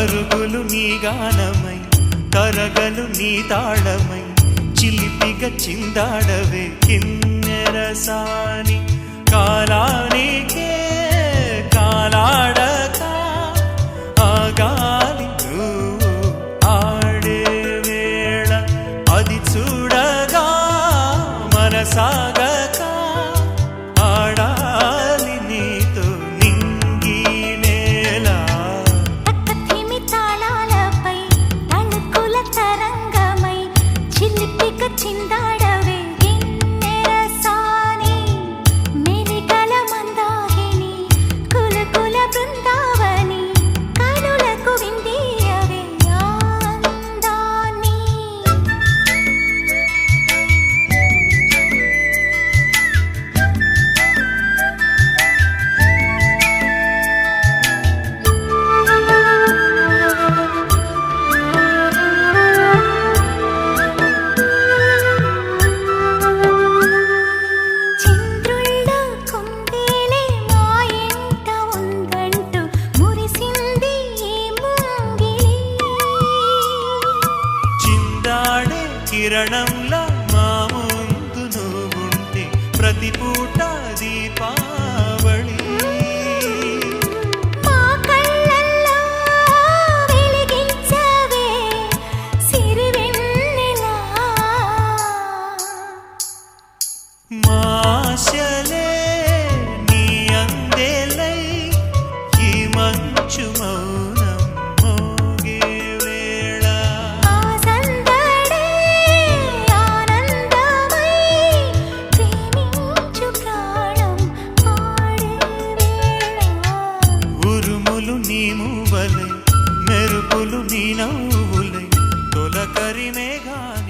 పరుగులు నీ గానమై కరగలు నీ తాళమై చిలిపిగా చిందాడవే కిన్నెరసాని కాలానికే కాలాడక ఆగాలి నువ్వు ఆడే వేళ అది చూడగా మనసాగక ఆడాలి నీతో నింగి నేల తక్కతిమి తాళాలపై తళుకుల తరంగమై చిలిపిగా చిందాడవే గిన్నెరసాని మెలికల మందాకిని కులకుల బృందావని కనులకు విందియవే ఆనందాన్ని చంద్రుల్లో కుందేలే మా ఎంట ఉందంటూ మురిసింది ఈ ముంగిలి చిందాడే కిరణంలా మా ముందు నువ్వుంటే ప్రతి పూట దీపావళి మా కళ్ళల్లో వెలిగించవే సిరివెన్నెలా మాశలే నీ అందేలై ఈ మంచు మౌనం మోగే వేళ ఆ సందడే ఆనందమై ప్రేమించు ప్రాణం ఆడే వేళ ఉరుములు నీ మూవలై మెరుపులు నీ నవ్వులై తొలకరి మేఘాల